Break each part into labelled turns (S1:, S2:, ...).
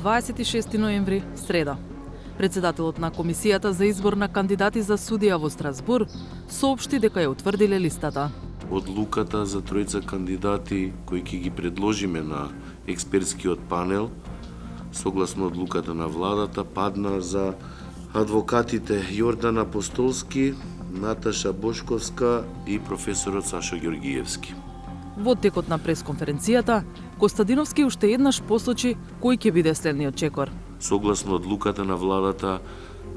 S1: 26 ноември, среда. Председателот на Комисијата за избор на кандидати за судија во Страсбур соопшти дека ја утврдиле листата.
S2: Одлуката за тројца кандидати кои ќе ги предложиме на експертскиот панел, согласно одлуката на владата, падна за адвокатите Јордан Апостолски, Наташа Бошковска и професорот Сашо Ѓоргиевски.
S1: Во текот на пресконференцијата, Костадиновски уште еднаш посочи кој ќе биде следниот чекор.
S2: Согласно одлуката на владата,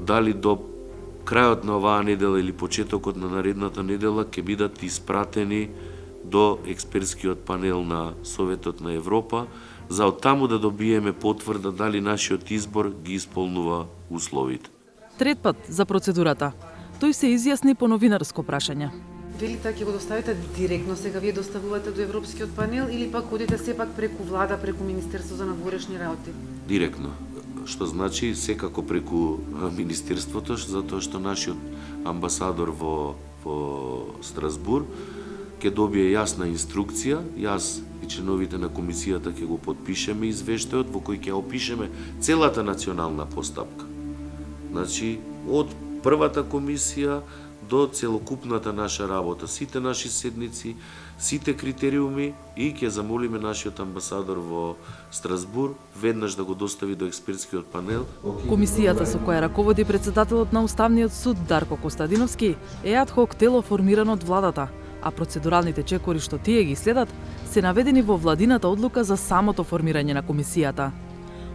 S2: дали до крајот на оваа недела или почетокот на наредната недела ќе бидат испратени до експертскиот панел на Советот на Европа, за оттаму да добиеме потврда дали нашиот избор ги исполнува условите.
S1: Трет пат за процедурата. Тој се изјасни по новинарско прашање.
S3: Дали ќе го доставите директно сега вие доставувате до Европскиот панел или пак одите сепак преку влада, преку Министерство за надворешни работи?
S2: Директно. Што значи секако преку Министерството, затоа што нашиот амбасадор во Страсбур ќе добие јасна инструкција, јас и членовите на комисијата ќе го потпишеме извештајот во кој ќе опишеме целата национална постапка. Значи, од првата комисија до целокупната наша работа, сите наши седници, сите критериуми и ќе замолиме нашиот амбасадор во Страсбур веднаш да го достави до експертскиот панел.
S1: Комисијата со која раководи председателот на Уставниот суд Дарко Костадиновски е адхок тело формирано од владата, а процедуралните чекори што тие ги следат се наведени во владината одлука за самото формирање на комисијата.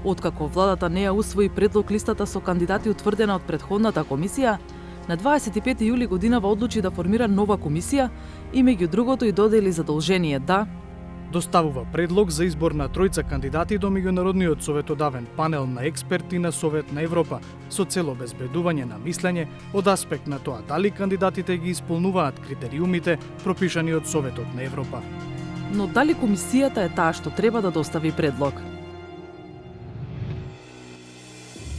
S1: Откако владата не ја усвои предлог листата со кандидати утврдена од претходната комисија, на 25 јули годинава одлучи да формира нова комисија и меѓу другото и додели задолжение да
S4: доставува предлог за избор на тројца кандидати до меѓународниот советодавен панел на експерти на Совет на Европа со цел обезбедување на мислење од аспект на тоа дали кандидатите ги исполнуваат критериумите пропишани од Советот на Европа.
S1: Но дали комисијата е таа што треба да достави предлог?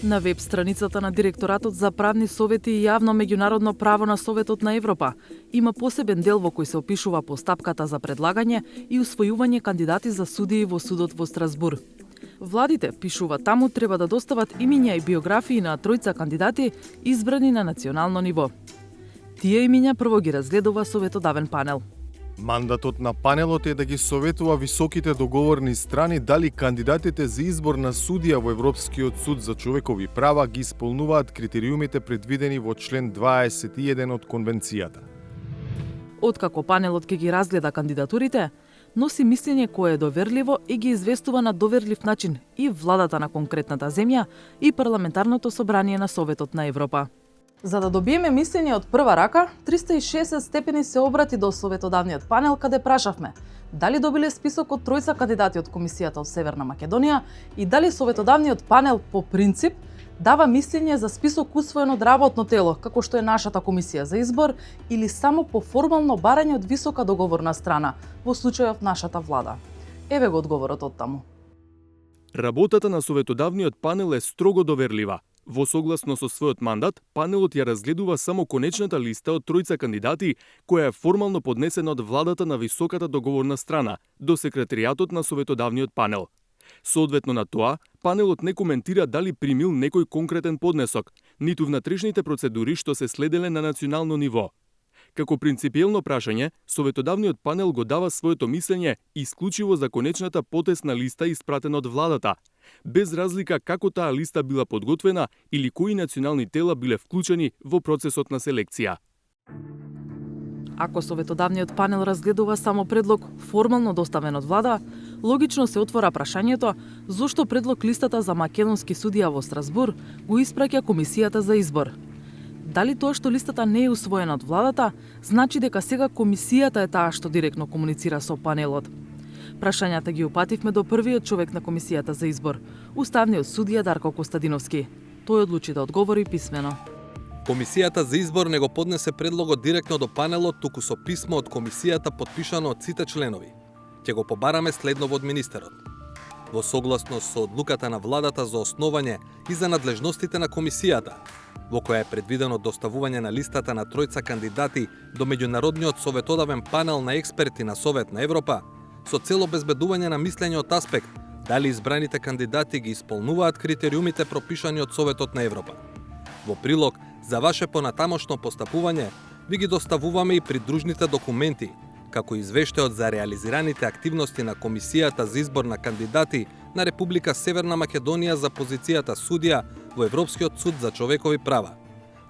S1: На веб страницата на Директоратот за правни совети и јавно меѓународно право на Советот на Европа има посебен дел во кој се опишува постапката за предлагање и усвојување кандидати за судии во судот во Страсбур. Владите, пишува таму, треба да достават имиња и биографии на тројца кандидати избрани на национално ниво. Тие имиња прво ги разгледува советодавен панел.
S5: Мандатот на панелот е да ги советува високите договорни страни дали кандидатите за избор на судија во Европскиот суд за човекови права ги исполнуваат критериумите предвидени во член 21 од Конвенцијата.
S1: Откако панелот ќе ги разгледа кандидатурите, носи мислење кое е доверливо и ги известува на доверлив начин и владата на конкретната земја и парламентарното собрание на Советот на Европа. За да добиеме мислење од прва рака, 360 степени се обрати до советодавниот панел каде прашавме дали добиле список од тројца кандидати од комисијата од Северна Македонија и дали советодавниот панел по принцип дава мислење за список усвоен од работно тело, како што е нашата комисија за избор, или само по формално барање од висока договорна страна, во случајов нашата влада. Еве го одговорот од таму.
S6: Работата на советодавниот панел е строго доверлива. Во согласно со својот мандат, панелот ја разгледува само конечната листа од тројца кандидати, која е формално поднесена од владата на високата договорна страна до секретаријатот на советодавниот панел. Соодветно на тоа, панелот не коментира дали примил некој конкретен поднесок, ниту внатрешните процедури што се следеле на национално ниво. Како принципиелно прашање, советодавниот панел го дава своето мислење исклучиво за конечната потесна листа испратена од владата, без разлика како таа листа била подготвена или кои национални тела биле вклучени во процесот на селекција.
S1: Ако советодавниот панел разгледува само предлог формално доставен од влада, логично се отвора прашањето зошто предлог листата за македонски судија во Страсбур го испраќа комисијата за избор. Дали тоа што листата не е усвоена од владата, значи дека сега комисијата е таа што директно комуницира со панелот? Прашањата ги упативме до првиот човек на комисијата за избор, уставниот судија Дарко Костадиновски. Тој одлучи да одговори писмено.
S7: Комисијата за избор не го поднесе предлогот директно до панелот, туку со писмо од комисијата подпишано од сите членови. Ќе го побараме следново од министерот. Во согласно со одлуката на владата за основање и за надлежностите на комисијата, во која е предвидено доставување на листата на тројца кандидати до меѓународниот советодавен панел на експерти на Совет на Европа, со цел обезбедување на мислење од аспект дали избраните кандидати ги исполнуваат критериумите пропишани од Советот на Европа. Во прилог за ваше понатамошно постапување ви ги доставуваме и придружните документи, како извештајот за реализираните активности на Комисијата за избор на кандидати на Република Северна Македонија за позицијата судија во Европскиот суд за човекови права,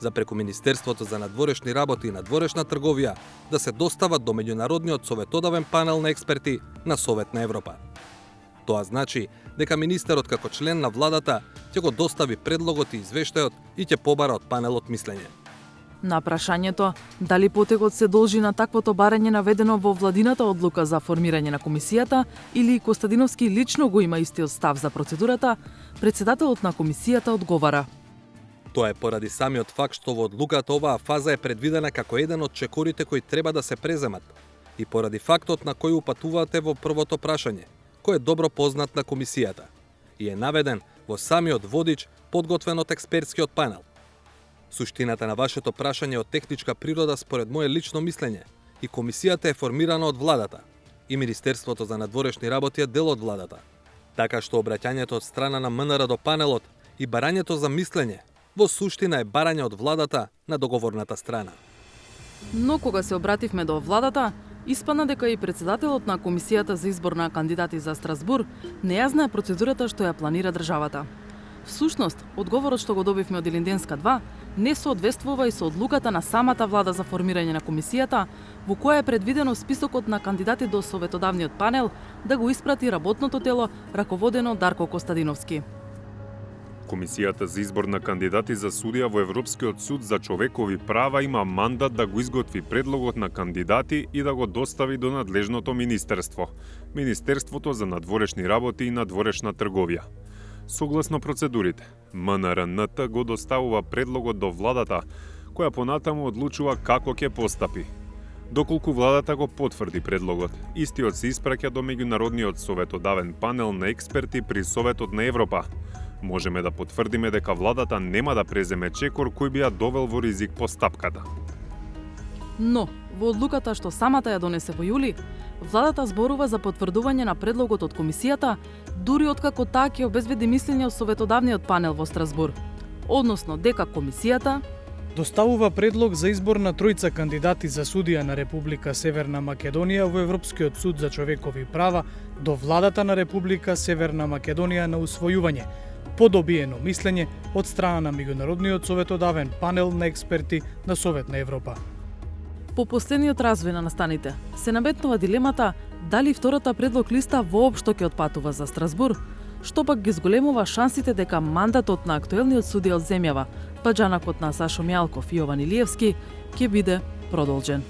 S7: за преку Министерството за надворешни работи и надворешна трговија да се достават до меѓународниот советодавен панел на експерти на Совет на Европа. Тоа значи дека министерот како член на владата ќе го достави предлогот и извештајот и ќе побара од панелот мислење.
S1: На прашањето дали потегот се должи на таквото барање наведено во владината одлука за формирање на комисијата или Костадиновски лично го има истиот став за процедурата, председателот на комисијата одговара:
S7: Тоа е поради самиот факт што во одлуката оваа фаза е предвидена како еден од чекорите кои треба да се преземат и поради фактот на кој упатувате во првото прашање, кој е добро познат на комисијата и е наведен во самиот водич подготвен од експертскиот панел. Суштината на вашето прашање од техничка природа според мое лично мислење и комисијата е формирана од владата и Министерството за надворешни работи е дел од владата. Така што обраќањето од страна на МНР до панелот и барањето за мислење во суштина е барање од владата на договорната страна.
S1: Но кога се обративме до владата, испадна дека и председателот на Комисијата за избор на кандидати за Страсбур не ја знае процедурата што ја планира државата. Всушност, одговорот што го добивме од Илинденска 2 не соодветствува и со одлуката на самата влада за формирање на комисијата, во која е предвидено списокот на кандидати до советодавниот панел да го испрати работното тело раководено од Дарко Костадиновски.
S8: Комисијата за избор на кандидати за судија во Европскиот суд за човекови права има мандат да го изготви предлогот на кандидати и да го достави до надлежното министерство, Министерството за надворешни работи и надворешна трговија. Согласно процедурите, МНРНТ го доставува предлогот до владата, која понатаму одлучува како ќе постапи. Доколку владата го потврди предлогот, истиот се испраќа до меѓународниот советодавен панел на експерти при Советот на Европа. Можеме да потврдиме дека владата нема да преземе чекор кој би ја довел во ризик постапката.
S1: Но, во одлуката што самата ја донесе во јули, владата зборува за потврдување на предлогот од комисијата, дури откако таа ќе обезбеди мислење од советодавниот панел во Страсбур, односно дека комисијата
S4: доставува предлог за избор на тројца кандидати за судија на Република Северна Македонија во Европскиот суд за човекови права до владата на Република Северна Македонија на усвојување по добиено мислење од страна на меѓународниот советодавен панел на експерти на Совет на Европа.
S1: По последниот развој на настаните, се наметнува дилемата дали втората предлог листа воопшто ќе отпатува за Страсбур, што пак ги зголемува шансите дека мандатот на актуелниот судија од земјава, паџанакот на Сашо Мјалков и Јован Илиевски, ќе биде продолжен.